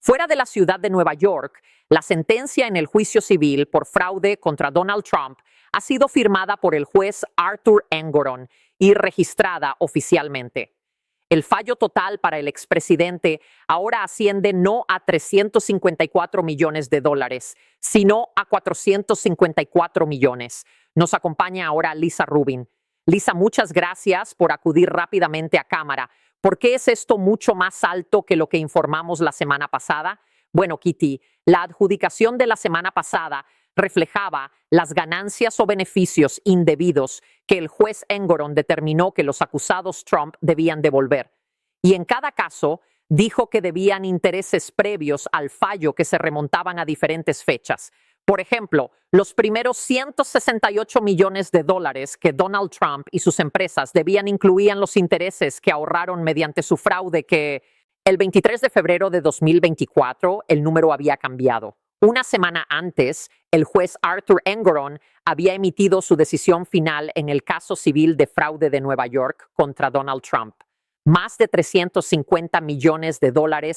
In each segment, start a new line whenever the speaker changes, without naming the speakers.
Fuera de la ciudad de Nueva York, la sentencia en el juicio civil por fraude contra Donald Trump ha sido firmada por el juez Arthur Engoron y registrada oficialmente. El fallo total para el expresidente ahora asciende no a $354 millones, sino a 454 millones. Nos acompaña ahora Lisa Rubin. Lisa, muchas gracias por acudir rápidamente a cámara. ¿Por qué es esto mucho más alto que lo que informamos la semana pasada? Bueno, Kitty, la adjudicación de la semana pasada reflejaba las ganancias o beneficios indebidos que el juez Engoron determinó que los acusados Trump debían devolver. Y en cada caso, dijo que debían intereses previos al fallo que se remontaban a diferentes fechas. Por ejemplo, los primeros $168 millones que Donald Trump y sus empresas debían incluían los intereses que ahorraron mediante su fraude que el 23 de febrero de 2024 el número había cambiado. Una semana antes, el juez Arthur Engoron había emitido su decisión final en el caso civil de fraude de Nueva York contra Donald Trump. Más de $350 millones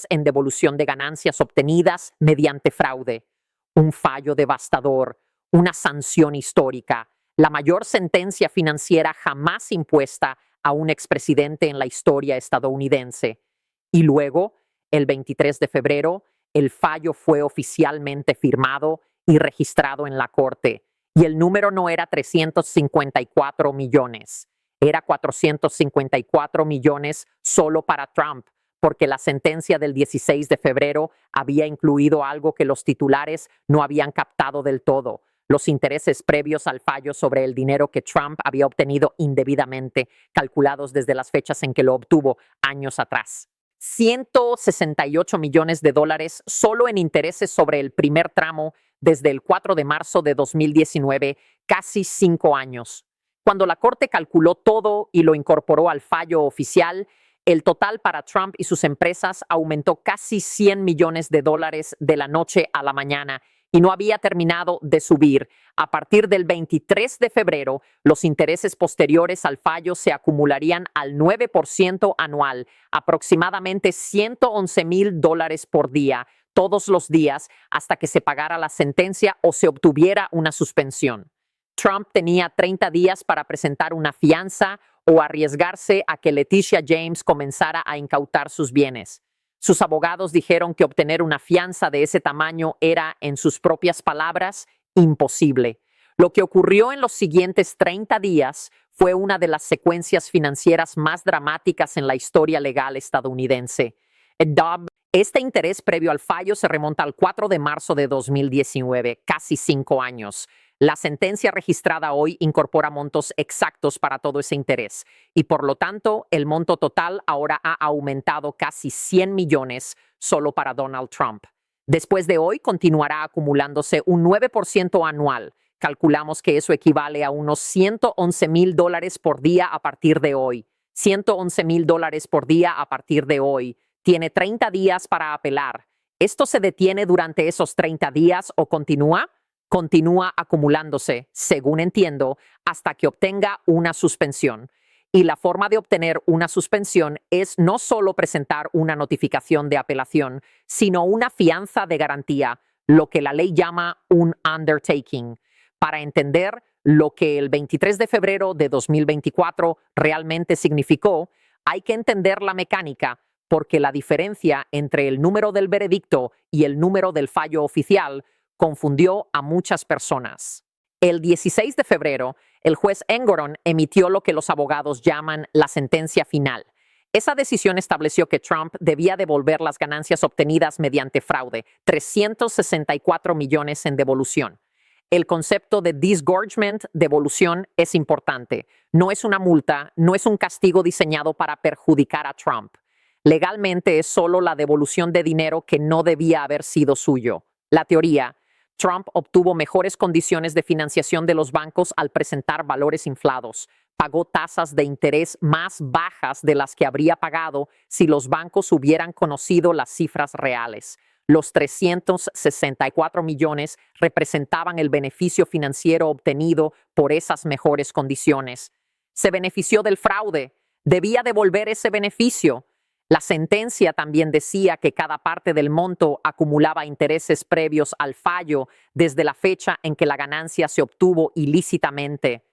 en devolución de ganancias obtenidas mediante fraude. Un fallo devastador, una sanción histórica, la mayor sentencia financiera jamás impuesta a un expresidente en la historia estadounidense. Y luego, el 23 de febrero, el fallo fue oficialmente firmado y registrado en la corte. Y el número no era 354 millones, era 454 millones solo para Trump, porque la sentencia del 16 de febrero había incluido algo que los titulares no habían captado del todo: los intereses previos al fallo sobre el dinero que Trump había obtenido indebidamente, calculados desde las fechas en que lo obtuvo años atrás. $168 millones solo en intereses sobre el primer tramo desde el 4 de marzo de 2019, casi 5 años. Cuando la corte calculó todo y lo incorporó al fallo oficial, el total para Trump y sus empresas aumentó casi $100 millones de la noche a la mañana y no había terminado de subir. A partir del 23 de febrero, los intereses posteriores al fallo se acumularían al 9% anual, aproximadamente $111,000 por día, todos los días, hasta que se pagara la sentencia o se obtuviera una suspensión. Trump tenía 30 días para presentar una fianza o arriesgarse a que Letitia James comenzara a incautar sus bienes. Sus abogados dijeron que obtener una fianza de ese tamaño era, en sus propias palabras, imposible. Lo que ocurrió en los siguientes 30 días fue una de las secuencias financieras más dramáticas en la historia legal estadounidense. Este interés previo al fallo se remonta al 4 de marzo de 2019, casi 5 años. La sentencia registrada hoy incorpora montos exactos para todo ese interés y, por lo tanto, el monto total ahora ha aumentado casi 100 millones solo para Donald Trump. Después de hoy continuará acumulándose un 9% anual. Calculamos que eso equivale a unos $111,000 por día a partir de hoy. $111,000 por día a partir de hoy. Tiene 30 días para apelar. ¿Esto se detiene durante esos 30 días o continúa? Continúa acumulándose, según entiendo, hasta que obtenga una suspensión. Y la forma de obtener una suspensión es no solo presentar una notificación de apelación, sino una fianza de garantía, lo que la ley llama un undertaking. Para entender lo que el 23 de febrero de 2024 realmente significó, hay que entender la mecánica, porque la diferencia entre el número del veredicto y el número del fallo oficial confundió a muchas personas. El 16 de febrero, el juez Engoron emitió lo que los abogados llaman la sentencia final. Esa decisión estableció que Trump debía devolver las ganancias obtenidas mediante fraude, 364 millones en devolución. El concepto de disgorgement, devolución, es importante. No es una multa, no es un castigo diseñado para perjudicar a Trump. Legalmente es solo la devolución de dinero que no debía haber sido suyo. La teoría: Trump obtuvo mejores condiciones de financiación de los bancos al presentar valores inflados. Pagó tasas de interés más bajas de las que habría pagado si los bancos hubieran conocido las cifras reales. Los 364 millones representaban el beneficio financiero obtenido por esas mejores condiciones. Se benefició del fraude. Debía devolver ese beneficio. La sentencia también decía que cada parte del monto acumulaba intereses previos al fallo desde la fecha en que la ganancia se obtuvo ilícitamente.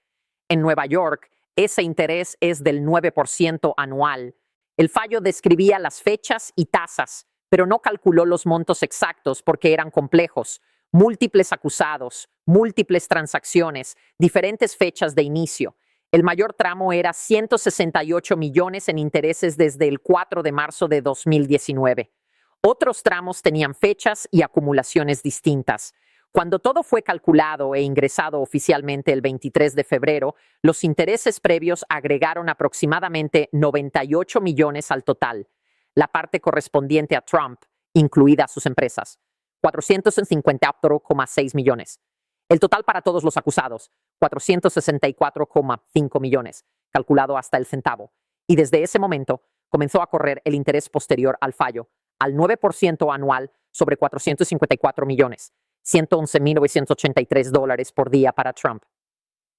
En Nueva York, ese interés es del 9% anual. El fallo describía las fechas y tasas, pero no calculó los montos exactos porque eran complejos. Múltiples acusados, múltiples transacciones, diferentes fechas de inicio. El mayor tramo era 168 millones en intereses desde el 4 de marzo de 2019. Otros tramos tenían fechas y acumulaciones distintas. Cuando todo fue calculado e ingresado oficialmente el 23 de febrero, los intereses previos agregaron aproximadamente 98 millones al total. La parte correspondiente a Trump, incluidas sus empresas, 454,6 millones. El total para todos los acusados, 464,5 millones, calculado hasta el centavo. Y desde ese momento comenzó a correr el interés posterior al fallo, al 9% anual sobre 454 millones, $111,983 por día para Trump.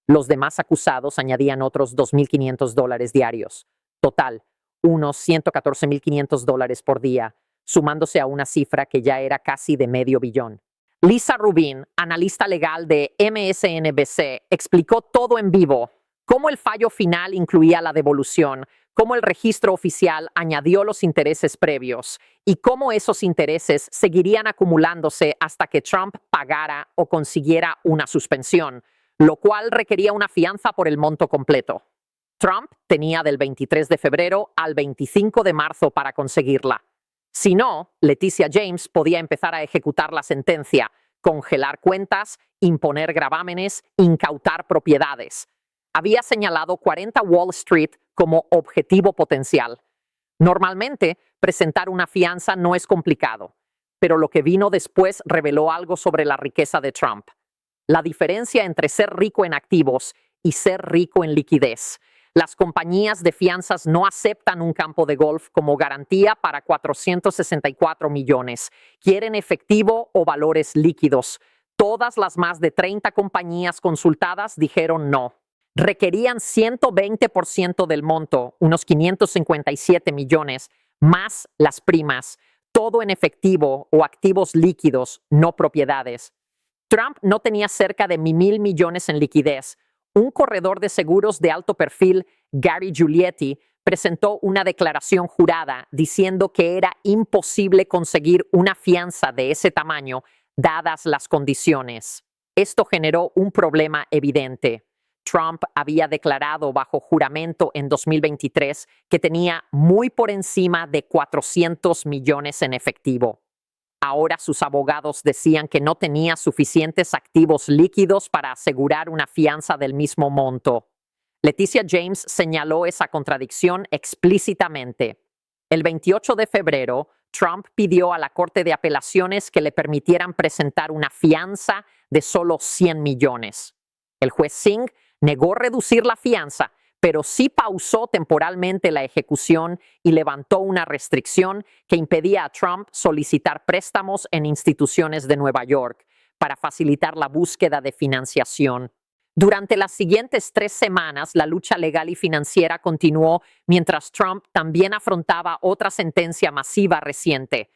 Los demás acusados añadían otros $2,500 diarios. Total, unos $114,500 por día, sumándose a una cifra que ya era casi de medio billón. Lisa Rubin, analista legal de MSNBC, explicó todo en vivo, cómo el fallo final incluía la devolución, cómo el registro oficial añadió los intereses previos y cómo esos intereses seguirían acumulándose hasta que Trump pagara o consiguiera una suspensión, lo cual requería una fianza por el monto completo. Trump tenía del 23 de febrero al 25 de marzo para conseguirla. Si no, Leticia James podía empezar a ejecutar la sentencia, congelar cuentas, imponer gravámenes, incautar propiedades. Había señalado 40 Wall Street como objetivo potencial. Normalmente, presentar una fianza no es complicado, pero lo que vino después reveló algo sobre la riqueza de Trump. La diferencia entre ser rico en activos y ser rico en liquidez. Las compañías de fianzas no aceptan un campo de golf como garantía para 464 millones. Quieren efectivo o valores líquidos. Todas las más de 30 compañías consultadas dijeron no. Requerían 120% del monto, unos 557 millones, más las primas, todo en efectivo o activos líquidos, no propiedades. Trump no tenía cerca de 1,000 millones en liquidez. Un corredor de seguros de alto perfil, Gary Giulietti, presentó una declaración jurada diciendo que era imposible conseguir una fianza de ese tamaño dadas las condiciones. Esto generó un problema evidente. Trump había declarado bajo juramento en 2023 que tenía muy por encima de 400 millones en efectivo. Ahora sus abogados decían que no tenía suficientes activos líquidos para asegurar una fianza del mismo monto. Leticia James señaló esa contradicción explícitamente. El 28 de febrero, Trump pidió a la Corte de Apelaciones que le permitieran presentar una fianza de solo 100 millones. El juez Singh negó reducir la fianza, pero sí pausó temporalmente la ejecución y levantó una restricción que impedía a Trump solicitar préstamos en instituciones de Nueva York para facilitar la búsqueda de financiación. Durante las siguientes 3 semanas, la lucha legal y financiera continuó mientras Trump también afrontaba otra sentencia masiva reciente.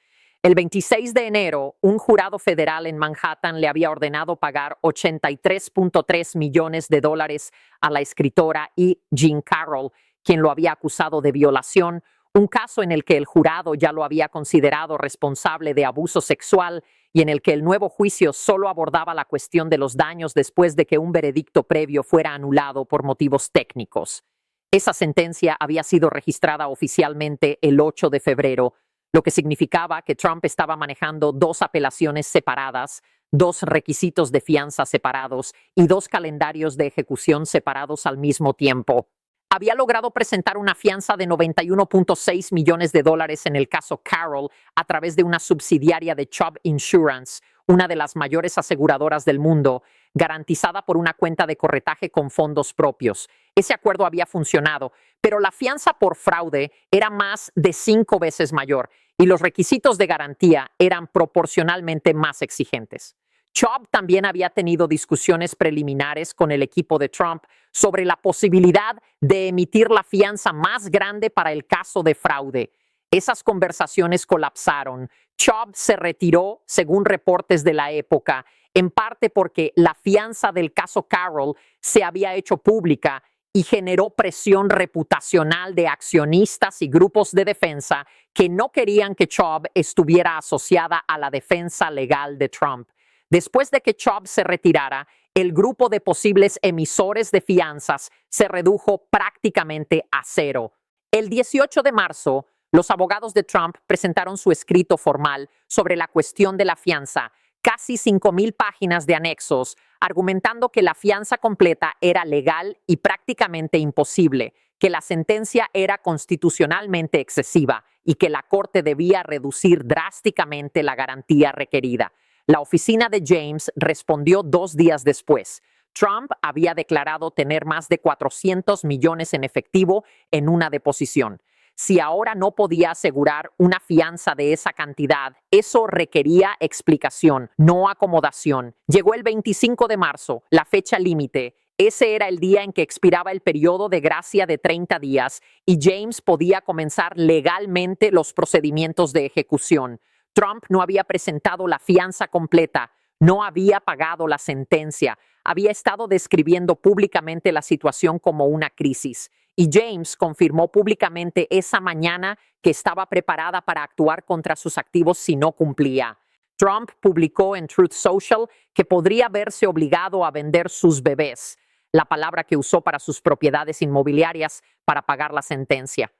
El 26 de enero, un jurado federal en Manhattan le había ordenado pagar $83,3 millones a la escritora E. Jean Carroll, quien lo había acusado de violación, un caso en el que el jurado ya lo había considerado responsable de abuso sexual y en el que el nuevo juicio solo abordaba la cuestión de los daños después de que un veredicto previo fuera anulado por motivos técnicos. Esa sentencia había sido registrada oficialmente el 8 de febrero, lo que significaba que Trump estaba manejando 2 apelaciones separadas, 2 requisitos de fianza separados y 2 calendarios de ejecución separados al mismo tiempo. Había logrado presentar una fianza de $91,6 millones en el caso Carroll a través de una subsidiaria de Chubb Insurance, una de las mayores aseguradoras del mundo, garantizada por una cuenta de corretaje con fondos propios. Ese acuerdo había funcionado, pero la fianza por fraude era más de 5 veces mayor y los requisitos de garantía eran proporcionalmente más exigentes. Chubb también había tenido discusiones preliminares con el equipo de Trump sobre la posibilidad de emitir la fianza más grande para el caso de fraude. Esas conversaciones colapsaron. Chubb se retiró, según reportes de la época, en parte porque la fianza del caso Carroll se había hecho pública y generó presión reputacional de accionistas y grupos de defensa que no querían que Chubb estuviera asociada a la defensa legal de Trump. Después de que Chubb se retirara, el grupo de posibles emisores de fianzas se redujo prácticamente a cero. El 18 de marzo, los abogados de Trump presentaron su escrito formal sobre la cuestión de la fianza, casi 5,000 páginas de anexos, argumentando que la fianza completa era legal y prácticamente imposible, que la sentencia era constitucionalmente excesiva y que la Corte debía reducir drásticamente la garantía requerida. La oficina de James respondió 2 días después. Trump había declarado tener más de 400 millones en efectivo en una deposición. Si ahora no podía asegurar una fianza de esa cantidad, eso requería explicación, no acomodación. Llegó el 25 de marzo, la fecha límite. Ese era el día en que expiraba el periodo de gracia de 30 días y James podía comenzar legalmente los procedimientos de ejecución. Trump no había presentado la fianza completa, no había pagado la sentencia, había estado describiendo públicamente la situación como una crisis. Y James confirmó públicamente esa mañana que estaba preparada para actuar contra sus activos si no cumplía. Trump publicó en Truth Social que podría verse obligado a vender sus bebés, la palabra que usó para sus propiedades inmobiliarias, para pagar la sentencia.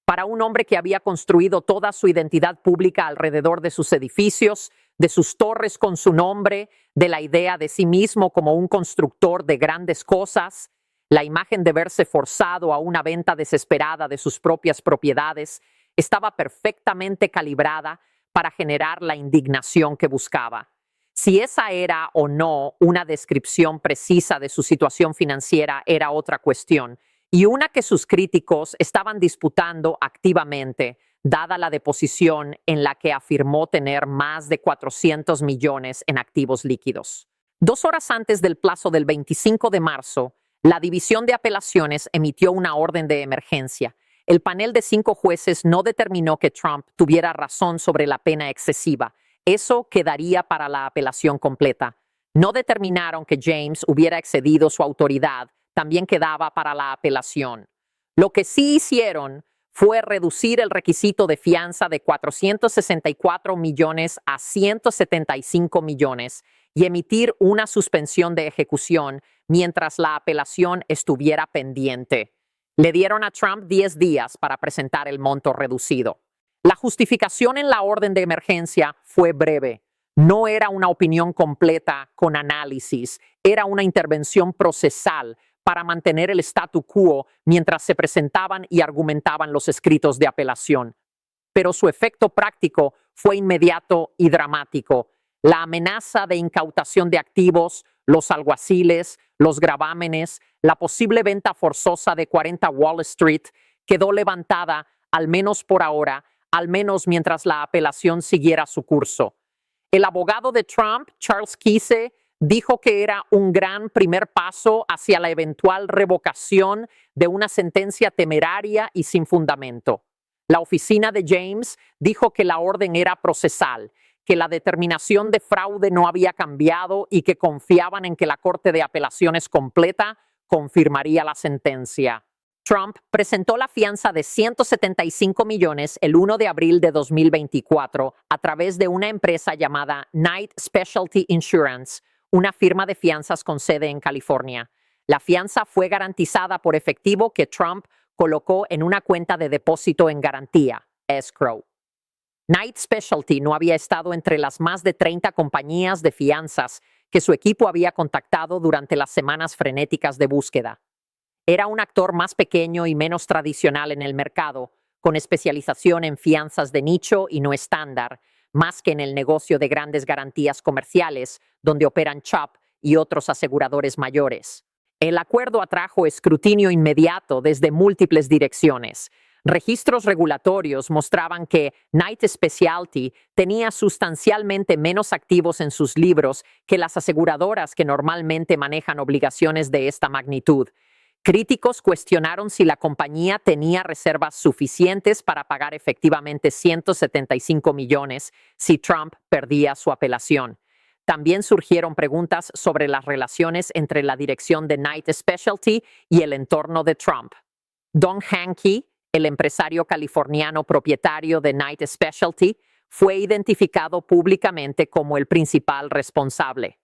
Para un hombre que había construido toda su identidad pública alrededor de sus edificios, de sus torres con su nombre, de la idea de sí mismo como un constructor de grandes cosas, la imagen de verse forzado a una venta desesperada de sus propias propiedades estaba perfectamente calibrada para generar la indignación que buscaba. Si esa era o no una descripción precisa de su situación financiera era otra cuestión, y una que sus críticos estaban disputando activamente, dada la deposición en la que afirmó tener más de 400 millones en activos líquidos. 2 horas antes del plazo del 25 de marzo, la División de Apelaciones emitió una orden de emergencia. El panel de 5 jueces no determinó que Trump tuviera razón sobre la pena excesiva. Eso quedaría para la apelación completa. No determinaron que James hubiera excedido su autoridad. También quedaba para la apelación. Lo que sí hicieron fue reducir el requisito de fianza de 464 millones a 175 millones y emitir una suspensión de ejecución mientras la apelación estuviera pendiente. Le dieron a Trump 10 días para presentar el monto reducido. La justificación en la orden de emergencia fue breve. No era una opinión completa con análisis, era una intervención procesal para mantener el statu quo mientras se presentaban y argumentaban los escritos de apelación. Pero su efecto práctico fue inmediato y dramático. La amenaza de incautación de activos, los alguaciles, los gravámenes, la posible venta forzosa de 40 Wall Street quedó levantada, al menos por ahora, al menos mientras la apelación siguiera su curso. El abogado de Trump, Charles Kise, dijo que era un gran primer paso hacia la eventual revocación de una sentencia temeraria y sin fundamento. La oficina de James dijo que la orden era procesal, que la determinación de fraude no había cambiado y que confiaban en que la Corte de Apelaciones completa confirmaría la sentencia. Trump presentó la fianza de 175 millones el 1 de abril de 2024 a través de una empresa llamada Knight Specialty Insurance, una firma de fianzas con sede en California. La fianza fue garantizada por efectivo que Trump colocó en una cuenta de depósito en garantía, escrow. Knight Specialty no había estado entre las más de 30 compañías de fianzas que su equipo había contactado durante las semanas frenéticas de búsqueda. Era un actor más pequeño y menos tradicional en el mercado, con especialización en fianzas de nicho y no estándar, más que en el negocio de grandes garantías comerciales, donde operan Chubb y otros aseguradores mayores. El acuerdo atrajo escrutinio inmediato desde múltiples direcciones. Registros regulatorios mostraban que Knight Specialty tenía sustancialmente menos activos en sus libros que las aseguradoras que normalmente manejan obligaciones de esta magnitud, Críticos cuestionaron si la compañía tenía reservas suficientes para pagar efectivamente 175 millones si Trump perdía su apelación. También surgieron preguntas sobre las relaciones entre la dirección de Knight Specialty y el entorno de Trump. Don Hankey, el empresario californiano propietario de Knight Specialty, fue identificado públicamente como el principal responsable.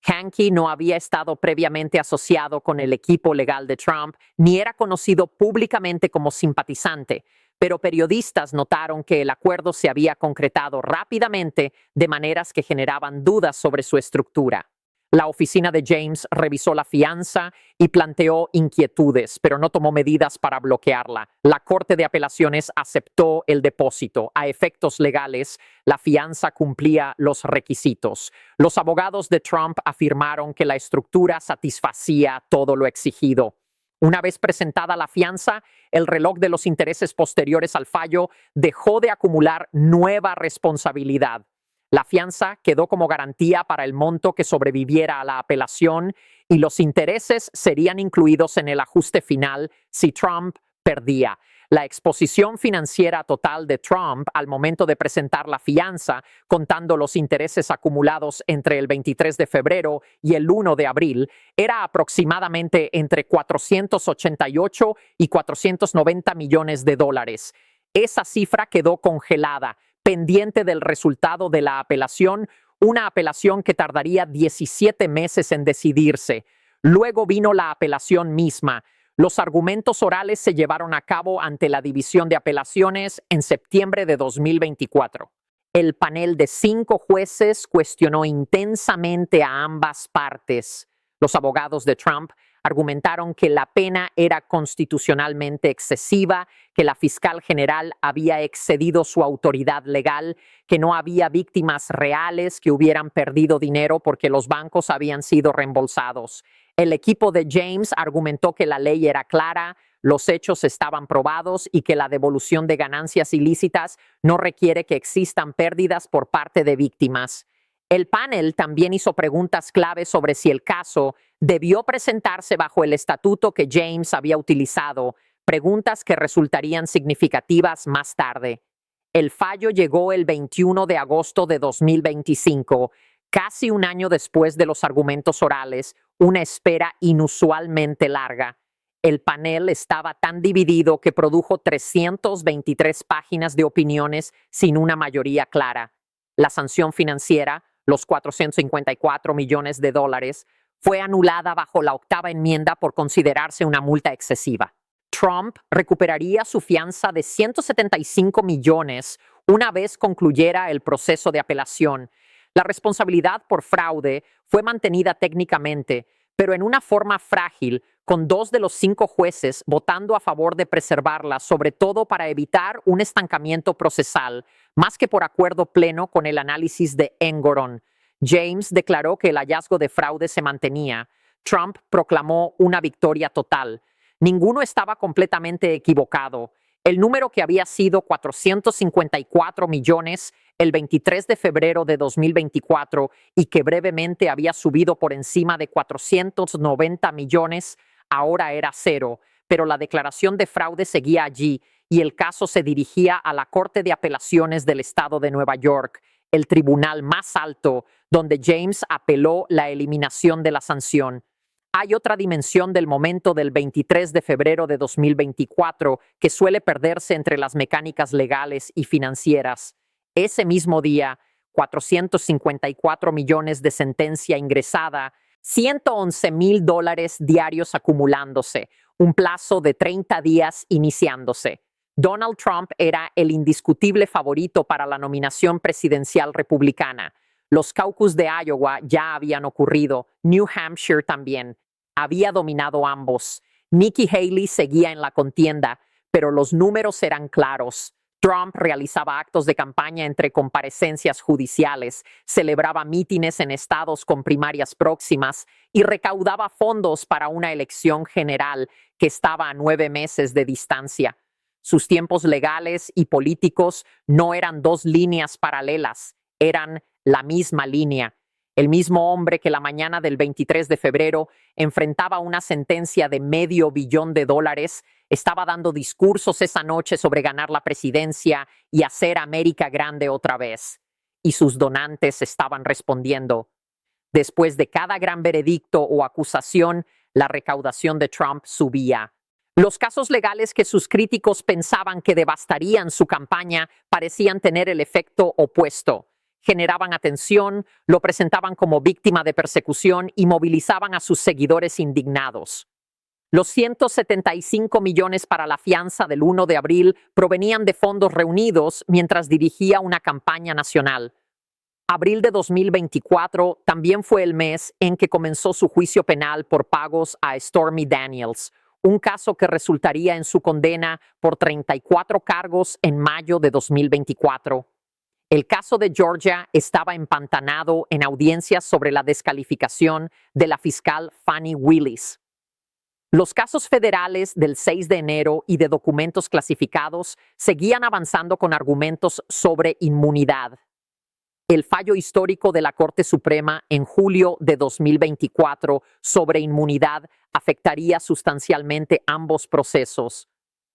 Hankey no había estado previamente asociado con el equipo legal de Trump ni era conocido públicamente como simpatizante, pero periodistas notaron que el acuerdo se había concretado rápidamente de maneras que generaban dudas sobre su estructura. La oficina de James revisó la fianza y planteó inquietudes, pero no tomó medidas para bloquearla. La Corte de Apelaciones aceptó el depósito. A efectos legales, la fianza cumplía los requisitos. Los abogados de Trump afirmaron que la estructura satisfacía todo lo exigido. Una vez presentada la fianza, el reloj de los intereses posteriores al fallo dejó de acumular nueva responsabilidad. La fianza quedó como garantía para el monto que sobreviviera a la apelación y los intereses serían incluidos en el ajuste final si Trump perdía. La exposición financiera total de Trump al momento de presentar la fianza, contando los intereses acumulados entre el 23 de febrero y el 1 de abril, era aproximadamente entre 488 y 490 millones de dólares. Esa cifra quedó congelada, pendiente del resultado de la apelación, una apelación que tardaría 17 meses en decidirse. Luego vino la apelación misma. Los argumentos orales se llevaron a cabo ante la División de Apelaciones en septiembre de 2024. El panel de 5 jueces cuestionó intensamente a ambas partes. Los abogados de Trump argumentaron que la pena era constitucionalmente excesiva, que la fiscal general había excedido su autoridad legal, que no había víctimas reales que hubieran perdido dinero porque los bancos habían sido reembolsados. El equipo de James argumentó que la ley era clara, los hechos estaban probados y que la devolución de ganancias ilícitas no requiere que existan pérdidas por parte de víctimas. El panel también hizo preguntas clave sobre si el caso debió presentarse bajo el estatuto que James había utilizado, preguntas que resultarían significativas más tarde. El fallo llegó el 21 de agosto de 2025, casi un año después de los argumentos orales, una espera inusualmente larga. El panel estaba tan dividido que produjo 323 páginas de opiniones sin una mayoría clara. La sanción financiera, los 454 millones de dólares, fue anulada bajo la 8ª enmienda por considerarse una multa excesiva. Trump recuperaría su fianza de 175 millones una vez concluyera el proceso de apelación. La responsabilidad por fraude fue mantenida técnicamente, pero en una forma frágil, con 2 de los 5 jueces votando a favor de preservarla, sobre todo para evitar un estancamiento procesal, más que por acuerdo pleno con el análisis de Engoron. James declaró que el hallazgo de fraude se mantenía. Trump proclamó una victoria total. Ninguno estaba completamente equivocado. El número que había sido 454 millones el 23 de febrero de 2024 y que brevemente había subido por encima de 490 millones, ahora era 0, pero la declaración de fraude seguía allí y el caso se dirigía a la Corte de Apelaciones del Estado de Nueva York, el tribunal más alto, donde James apeló la eliminación de la sanción. Hay otra dimensión del momento del 23 de febrero de 2024 que suele perderse entre las mecánicas legales y financieras. Ese mismo día, 454 millones de sentencia ingresada, 111,000 dólares diarios acumulándose, un plazo de 30 días iniciándose. Donald Trump era el indiscutible favorito para la nominación presidencial republicana. Los caucus de Iowa ya habían ocurrido, New Hampshire también. Había dominado ambos. Nikki Haley seguía en la contienda, pero los números eran claros. Trump realizaba actos de campaña entre comparecencias judiciales, celebraba mítines en estados con primarias próximas y recaudaba fondos para una elección general que estaba a 9 meses de distancia. Sus tiempos legales y políticos no eran 2 líneas paralelas, eran la misma línea. el mismo hombre que la mañana del 23 de febrero enfrentaba una sentencia de $500 millones, estaba dando discursos esa noche sobre ganar la presidencia y hacer América grande otra vez. Y sus donantes estaban respondiendo. Después de cada gran veredicto o acusación, la recaudación de Trump subía. Los casos legales que sus críticos pensaban que devastarían su campaña parecían tener el efecto opuesto. Generaban atención, lo presentaban como víctima de persecución y movilizaban a sus seguidores indignados. Los 175 millones para la fianza del 1 de abril provenían de fondos reunidos mientras dirigía una campaña nacional. Abril de 2024 también fue el mes en que comenzó su juicio penal por pagos a Stormy Daniels, un caso que resultaría en su condena por 34 cargos en mayo de 2024. El caso de Georgia estaba empantanado en audiencias sobre la descalificación de la fiscal Fani Willis. Los casos federales del 6 de enero y de documentos clasificados seguían avanzando con argumentos sobre inmunidad. El fallo histórico de la Corte Suprema en julio de 2024 sobre inmunidad afectaría sustancialmente ambos procesos.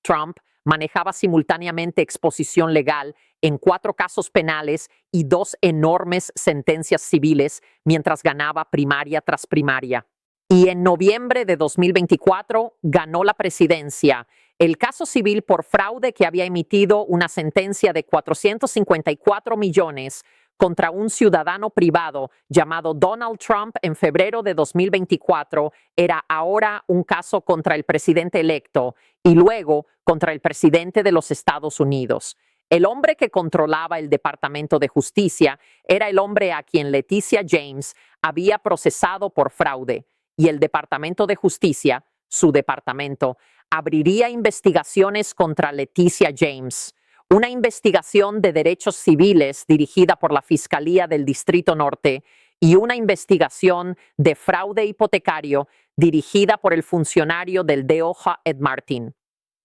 Trump manejaba simultáneamente exposición legal en 4 casos penales y 2 enormes sentencias civiles mientras ganaba primaria tras primaria. Y en noviembre de 2024 ganó la presidencia. El caso civil por fraude que había emitido una sentencia de 454 millones contra un ciudadano privado llamado Donald Trump en febrero de 2024 era ahora un caso contra el presidente electo y luego contra el presidente de los Estados Unidos. El hombre que controlaba el Departamento de Justicia era el hombre a quien Leticia James había procesado por fraude, y el Departamento de Justicia, su departamento, abriría investigaciones contra Leticia James. Una investigación de derechos civiles dirigida por la Fiscalía del Distrito Norte y una investigación de fraude hipotecario dirigida por el funcionario del DOJ Ed Martin.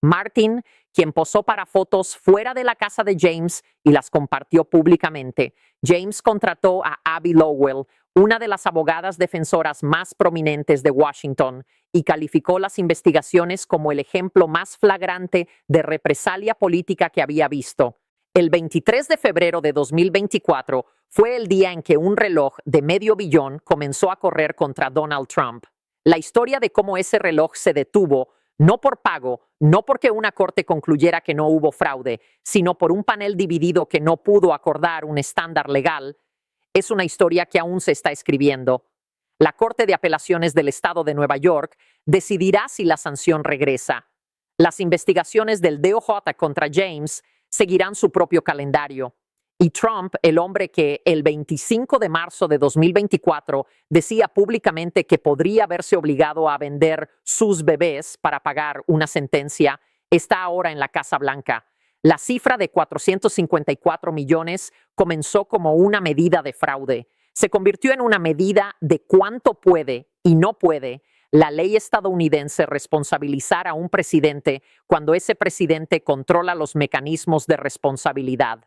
Martin, quien posó para fotos fuera de la casa de James y las compartió públicamente. James contrató a Abby Lowell, una de las abogadas defensoras más prominentes de Washington, y calificó las investigaciones como el ejemplo más flagrante de represalia política que había visto. El 23 de febrero de 2024 fue el día en que un reloj de $500 millones comenzó a correr contra Donald Trump. La historia de cómo ese reloj se detuvo, no por pago, no porque una corte concluyera que no hubo fraude, sino por un panel dividido que no pudo acordar un estándar legal, es una historia que aún se está escribiendo. La Corte de Apelaciones del Estado de Nueva York decidirá si la sanción regresa. Las investigaciones del DOJ contra James seguirán su propio calendario. Y Trump, el hombre que el 25 de marzo de 2024 decía públicamente que podría verse obligado a vender sus bebés para pagar una sentencia, está ahora en la Casa Blanca. La cifra de 454 millones comenzó como una medida de fraude. Se convirtió en una medida de cuánto puede y no puede la ley estadounidense responsabilizar a un presidente cuando ese presidente controla los mecanismos de responsabilidad.